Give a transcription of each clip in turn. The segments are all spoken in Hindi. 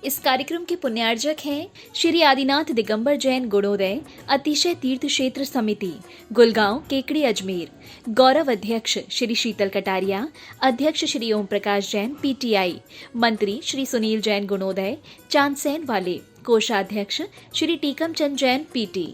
इस कार्यक्रम के पुण्यार्जक हैं श्री आदिनाथ दिगंबर जैन गुणोदय अतिशय तीर्थ क्षेत्र समिति, गुलगांव, केकड़ी, अजमेर। गौरव अध्यक्ष श्री शीतल कटारिया, अध्यक्ष श्री ओम प्रकाश जैन, पीटीआई। मंत्री श्री सुनील जैन गुणोदय, चांदसैन वाले। कोषाध्यक्ष श्री टीकम चंद जैन, पीटी।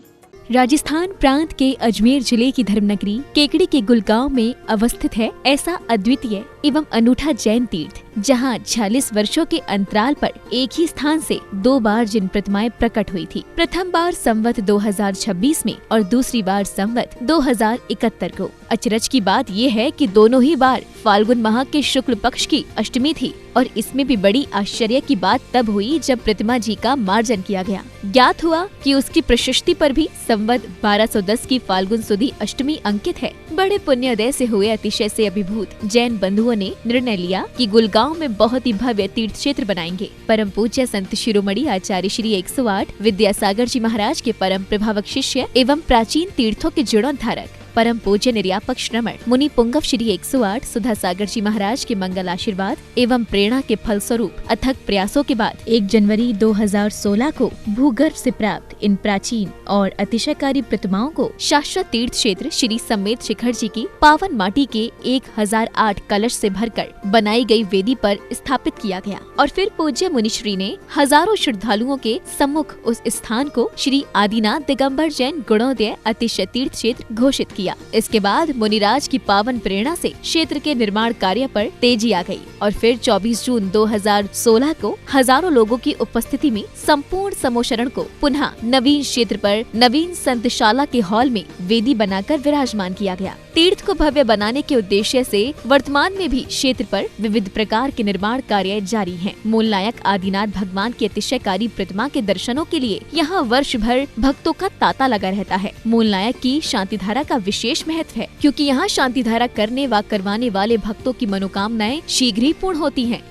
राजस्थान प्रांत के अजमेर जिले की धर्मनगरी केकड़ी के गुलगांव में अवस्थित है ऐसा अद्वितीय एवं अनूठा जैन तीर्थ, जहां 46 वर्षों के अंतराल पर एक ही स्थान से 2 बार जिन प्रतिमाएं प्रकट हुई थी। प्रथम बार संवत 2026 में और दूसरी बार संवत 2071 को। अचरज की बात यह है कि दोनों ही बार फाल्गुन माह के शुक्ल पक्ष की अष्टमी थी और इसमें भी बड़ी आश्चर्य की बात तब हुई जब प्रतिमा जी का मार्जन किया गया। ज्ञात हुआ कि उसकी प्रशस्ति पर भी संवत 1210 की फाल्गुन सुदी अष्टमी अंकित है। बड़े पुण्योदय से हुए अतिशय से अभिभूत जैन बंधुओं ने निर्णय लिया कि गुलगांव में बहुत ही भव्य तीर्थ क्षेत्र बनाएंगे। परम पूज्य संत शिरोमणि आचार्य श्री 108 विद्यासागर जी महाराज के परम प्रभावक शिष्य एवं प्राचीन तीर्थों के जीर्णोद्धारक परम पूज्य निर्यापक श्रमण मुनि पुंगव श्री 108 सुधा सागर जी महाराज के मंगल आशीर्वाद एवं प्रेरणा के फलस्वरूप अथक प्रयासों के बाद 1 जनवरी 2016 को भूगर्भ से प्राप्त इन प्राचीन और अतिशयकारी प्रतिमाओं को शाश्वत तीर्थ क्षेत्र श्री समेत शिखर जी की पावन माटी के 1008 कलश से भरकर बनाई गई वेदी पर स्थापित किया गया और फिर पूज्य मुनिश्री ने हजारों श्रद्धालुओं के सम्मुख उस स्थान को श्री आदिनाथ दिगंबर जैन गुणोदय अतिशय तीर्थ क्षेत्र घोषित किया। इसके बाद मुनिराज की पावन प्रेरणा से क्षेत्र के निर्माण कार्य पर तेजी आ गई और फिर 24 जून 2016 को हजारों लोगों की उपस्थिति में संपूर्ण समोशरण को पुनः नवीन क्षेत्र पर नवीन संतशाला के हॉल में वेदी बनाकर विराजमान किया गया। तीर्थ को भव्य बनाने के उद्देश्य से वर्तमान में भी क्षेत्र पर विविध प्रकार के निर्माण कार्य जारी हैं। मूल नायक आदिनाथ भगवान की अतिशयकारी प्रतिमा के दर्शनों के लिए यहाँ वर्ष भर भक्तों का तांता लगा रहता है। मूल नायक की शांति धारा का विशेष महत्व है क्योंकि यहाँ शांति धारा करने व करवाने वाले भक्तों की मनोकामनाएं शीघ्र ही पूर्ण होती हैं।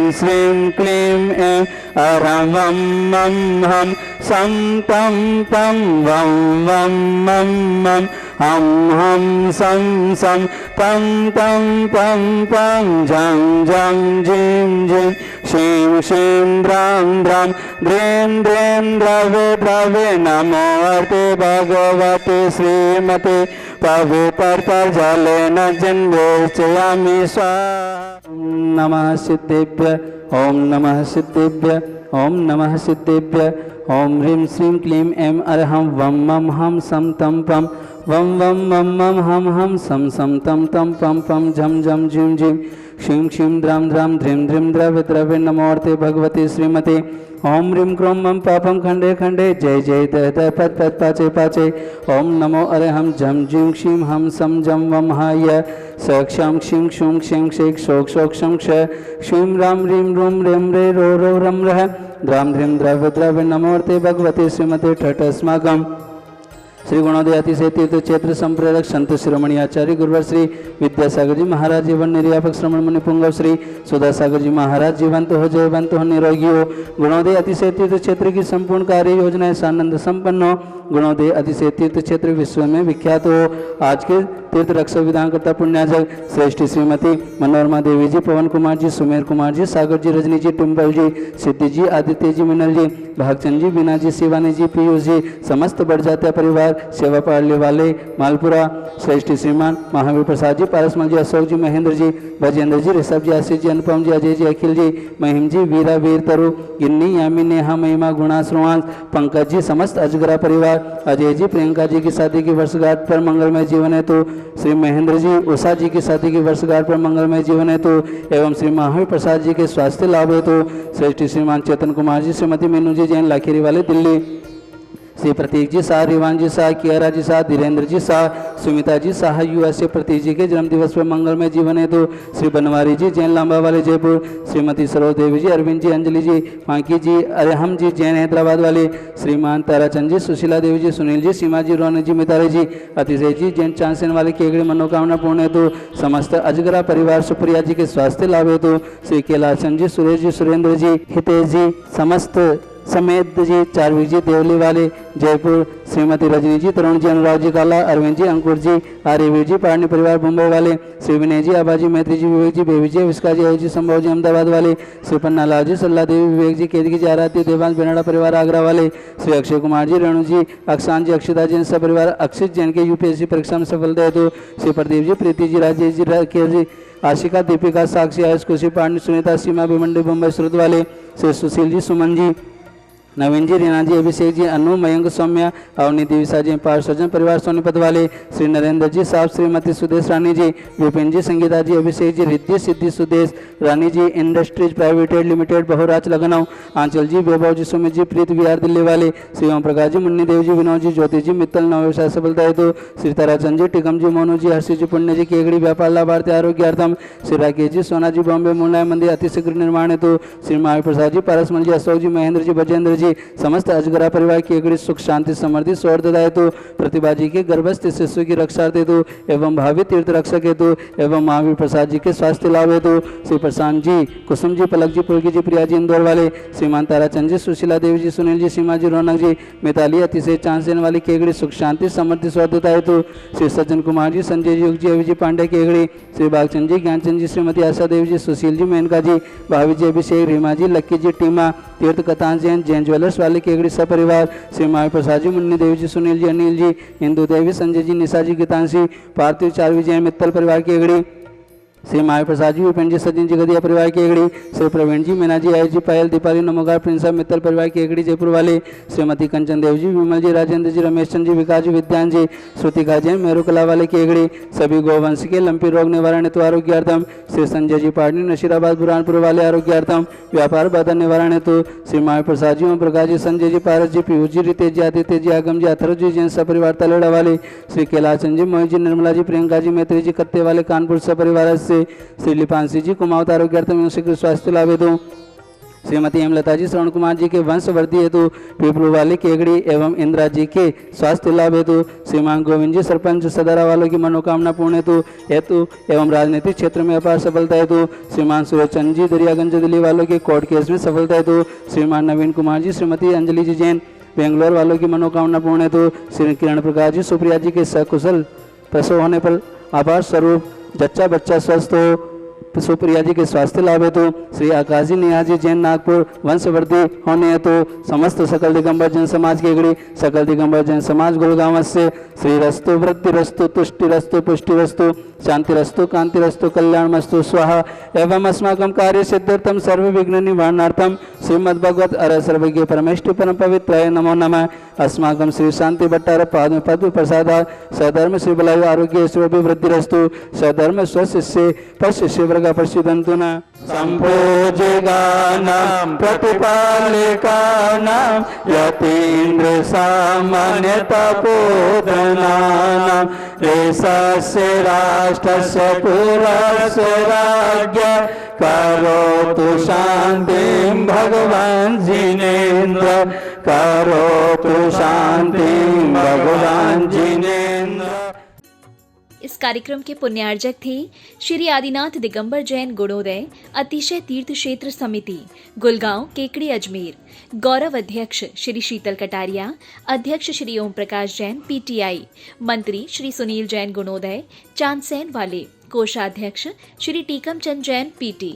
श्रीं क्लीं ऐं अरं वं मं हं सं तं तं वं वं मं मं हं हं सं सं तं तं तं तं जं जं जिं जिं शीं शीं द्रां द्रां द्रें द्रें द्रवे द्रवे नमो अर्ते भगवते श्रीमते पवित्र जलेन जन्मोचयामि स्वाहा। नमः सिद्धेभ्य ओम नमः सिद्धेभ्य ओम नमः सिद्धेभ्य ओम ह्रीं श्रीं क्लीं ऐं अरहं वं मं हं सं तं पं वं वं मं मं हं हं सं सं तं तं पं पं झं झं झिं झिं क्षीं क्षीं द्रां द्रां ध्रीं ध्रीं द्रवे द्रवे नमोर्ते भगवते श्रीमते ओम ह्रीं क्रों मं पापं खंडे खंडे जय जय दय दय पद पद पाचे पाचे ओम नमो अरहं झं झिं क्षीं हं सं जं वं हाय स क्षं क्षीं क्षूं क्षीं क्षेक शोक शोक शं क्ष क्षीं राम ह्रीं रूं रें रे रो रो रं रः द्रां ध्रीं द्रव्य द्रव्य नमोर्ते भगवते श्रीमते ठठ अस्माकं श्री गुणोदय अतिशय तीर्थ क्षेत्र संप्रेरक संत शिरोमणि आचार्य गुरुवर श्री विद्यासागर जी महाराज जीवन निर्यापक श्रमण मुनि पुंगव श्री सुधा सागर जी महाराज जीवंत हो जयवंत हो निरोगी हो। गुणोदय अतिशय तीर्थ क्षेत्र की संपूर्ण कार्य योजनाएं सानंद संपन्न हो। गुणोदय अतिशय तीर्थ क्षेत्र विश्व में विख्यात हो। आज के तीर्थ रक्षक विधानकर्ता पुण्याजक श्रेष्ठ श्रीमती मनोरमा देवी जी, पवन कुमार जी, सुमेर कुमार जी, सागर जी, रजनी जी, टिम्पल जी, सिद्धि जी, आदित्य जी, मिनल जी, भागचंद जी, बीना जी, शिवानी जी, पीयूष जी, समस्त बढ़ परिवार, सेवा पालने वाले मालपुरा, श्रेष्ठ श्रीमान महावीर प्रसाद जी, पारसमल जी, अशोक जी, महेंद्र जी, भजेंद्र जी, ऋषभ जी, आशीष जी, अनुपम जी, अजय जी, अखिल जी, महिम जी, वीरा वीर तरु, गिन्नी, यामी, नेहा, महिमा, गुणा, श्रवांश, पंकज जी, समस्त अजगरा परिवार, अजय जी, प्रियंका जी की शादी की वर्षगांठ पर मंगलमय जीवन है तो श्री महेंद्र जी, उषा जी की शादी की वर्षगांठ पर मंगलमय जीवन है तो एवं श्री महावीर प्रसाद जी के स्वास्थ्य लाभ है तो श्रेष्ठ श्रीमान चेतन कुमार जी, श्रीमती मीनू जी, जैन लाखेरी वाले दिल्ली, श्री प्रतीक जी शाह, रिवान जी शाह, कियारा जी शाह, धीरेन्द्र जी शाह, सुमिता जी शाह यूएसए प्रतीक जी के जन्म दिवस पर मंगलमय जीवन है तो श्री बनवारी जी, जैन लांबा वाले जयपुर, श्रीमती सरोज देवी जी, अरविंद जी, अंजलि जी, फांकी जी, अरहम जी, जैन हैदराबाद वाले, श्रीमान ताराचंद जी, सुशीला देवी जी, सुनील जी, सीमा जी, रोनक जी, मितारे जी, अतिशय जी, जैन चांसन वाले केगड़ी मनोकामना पूर्ण है तो समस्त अजगरा परिवार, सुप्रिया जी के स्वास्थ्य लाभ है तो श्री कैलासन जी, सुरेश जी, सुरेंद्र जी, हितेश जी, समस्त समेत जी, चारवीर जी देवली वाले जयपुर, श्रीमती रजनी जी, तरुण जी, अनुराग जी काला, अरविंद जी, अंकुर जी, आर्यवीर जी, पाटनी परिवार मुंबई वाले, श्री विनय जी, आबाजी, मैत्री जी, विवेक जी, बेबी जी, विस्का जी, अयोजी, संभव जी, अहमदाबाद वाले, श्री पन्ना लाल जी, सल्ला देवी, विवेक जी, केतकी जी, आराध्य, देवांश बेनाडा परिवार आगरा वाले, श्री अक्षय कुमार जी, रेणु जी, अक्षान जी, अक्षिता जी, सब परिवार अक्षित जैन के यूपीएससी परीक्षा में सफलता हेतु श्री प्रदीप जी, प्रीति जी, राजेश जी, राकेश जी, आशिका, दीपिका, साक्षी, आयुष, खुशी, पांडे, सुनीता, सीमा, भिमंडी, मुंबई स्रोत वाले, श्री सुशील जी, सुमन जी, नवीन जी, रीना जी, अभिषेक जी, अनु, मयंक, सौम्या, अवनी, दिविसा जी, पार्षजन परिवार सोनीपत वाले, श्री नरेंद्र जी, साहब, श्रीमती सुदेश रानी जी, विपिन जी, संगीता जी, अभिषेक जी, रिद्धि, सिद्धि, सुदेश रानी जी, इंडस्ट्रीज प्राइवेटेड लिमिटेड, बहुराज लखनऊ, आंचल जी, वैभव जी, सुमित जी, प्रीत विहार दिल्ली वाले, श्री ओम प्रकाश जी, मुन्नी देव जी, विनोद जी, ज्योति जी, मित्तल, नव व्यवसाय सफलता हेतु श्री ताराचंद जी, टिकम जी, मोनू जी, हर्षि जी, पुण्य जी, केगड़ी व्यापार लाभार्थी आरोग्यार्थम श्री राकेश जी, सोना जी, बॉम्बे मुंडा मंदिर अतिशीघ्र निर्माण हेतु श्री महावीर प्रसाद जी, पारसमल जी, अशोक जी, महेंद्र जी, बजेंद्र जी, समस्त अजगरा परिवार की एकड़ी सुख शांति समृद्धि सौर्दता हेतु प्रतिभा जी के गर्भस्थ शिशु की रक्षा हेतु एवं भावी तीर्थ रक्षक हेतु एवं महावीर प्रसाद जी के स्वास्थ्य लाभ हेतु श्री प्रशांत जी, कुसुम जी, पलक जी, पुलकी जी, प्रिया जी, इंदौर वाले, श्रीमान ताराचंद जी, सुशीला देवी जी, सुनील जी, सीमा जी, रौनक जी, मिताली, अतिशय चांसेन वाली केगड़ी सुख शांति समृद्धि सौर्दता हेतु श्री सज्जन कुमार जी, संजय जी, युग जी, अभिजी पांडे केगड़ी, श्री बागचंद जी, ज्ञानचंद जी, श्रीमती आशा देवी जी, सुशील जी, मेनका जी, भावी जी, अभिषेक, रीमा जी, लक्की जी, टीमा, तीर्थ कतान जैन, जैन ज्वेलर्स वाले केगड़ी सपरिवार, श्री महावीर प्रसाद जी, मुन्नी देवी जी, सुनील जी, अनिल जी, इंदु देवी, संजय जी, निशा जी, गीतांशी, पार्थिव, चारवी जैन, मित्तल परिवार केगड़ी, श्री महावीर प्रसाद जी, विपिन जी, सचिन जी, गदिया परिवार की एकड़ी, श्री प्रवीण जी, मीना जी, आयुष जी, पायल, दीपाली, नमोकार, प्रिंस मित्तल परिवार की एकड़ी जयपुर वाले, श्रीमती कंचन देव जी, विमल जी, राजेंद्र जी, रमेश चंद जी, विकास जी, विद्यान जी, श्रुतिका जैन, मेरू कला वाले की एकड़ी, सभी गोवंश के लंपी रोग निवारण हेतु आरोग्यार्थम श्री संजय जी, पाटनी, नशीराबाद, बुरहानपुर वाले आरोग्यार्थम व्यापार बाधा निवारण हेतु श्री महावीर प्रसाद जी, ओम प्रकाश जी, संजय जी, पारस जी, पीयूष जी, रितेश जी, आदित्य जी, आगम जी, अथर्व जी, जैन सपरिवार तलेड़ा वाले, श्री कैलाशचंद जी, मोहित जी, निर्मला जी, प्रियंका जी, मैत्री जी, कत्ते वाले कानपुर सपरिवार से, श्री लिपांशी जी, कुमावत आरोग्यार्थम शीघ्र स्वास्थ्य लाभ हेतु श्रीमती हेमलता जी, श्रवण कुमार जी के वंशवर्धी हेतु पीपलू वाले केगड़ी एवं इंदिरा जी के स्वास्थ्य लाभ हेतु श्रीमान गोविंद जी, सरपंच सदारा वालों की मनोकामना पूर्ण हेतु एवं राजनीतिक क्षेत्र में अपार सफलता हेतु श्रीमान सूरज चंद जी, दरियागंज दिल्ली वालों के कोर्ट केस में सफलता हेतु श्रीमान नवीन कुमार जी, श्रीमती अंजलि जी जैन, बेंगलोर वालों की मनोकामना पूर्ण हेतु श्री किरण प्रकाश जी, सुप्रिया जी के सकुशल प्रसव होने पर आभार स्वरूप जच्चा बच्चा स्वस्थ हो, सुप्रिया जी के स्वास्थ्य लाभ हेतु श्री आकाश जी, निया जी, जैन, नागपुर वंशवर्धी होने हेतु समस्त सकल दिगंबर जैन समाज के गड़ी सकल दिगंबर जैन समाज गुड़गांव से श्री रस्तु वृद्धि रस्तु तुष्टि रस्तु पुष्टि रस्तु शांति रस्तु कांति रस्तु कल्याण मस्तु स्वाहा एवं अस्माकं कार्य सिद्ध्यर्थम सर्व विघ्न निवारणार्थम श्रीमद् भगवत अर सर्वज्ञ परमेष्टि परम पवित्राय नमो नमः। अस्माकं श्री शांति भट्टार पाद पद्म प्रसाद सधर्म श्री बलायु आरोग्य वृद्धि रस्तु सधर्म स्वशिष्य पशिष्य वर्ग प्रसिद्धंतु न संपूजिगानां प्रतिपालिकानां यतीन्द्र सामान्य तपोधनानां देशस्य राष्ट्रस्य पुरस्य राज्ञ करोतु शान्तिं भगवान् जिनेन्द्र करोतु शान्तिं भगवान् जिनेन्द्र। इस कार्यक्रम के पुण्यार्जक थे श्री आदिनाथ दिगंबर जैन गुणोदय अतिशय तीर्थ क्षेत्र समिति, गुलगांव, केकड़ी, अजमेर। गौरव अध्यक्ष श्री शीतल कटारिया, अध्यक्ष श्री ओम प्रकाश जैन, पीटीआई। मंत्री श्री सुनील जैन गुणोदय, चांदसैन वाले। कोषाध्यक्ष श्री टीकम चंद जैन, पीटी।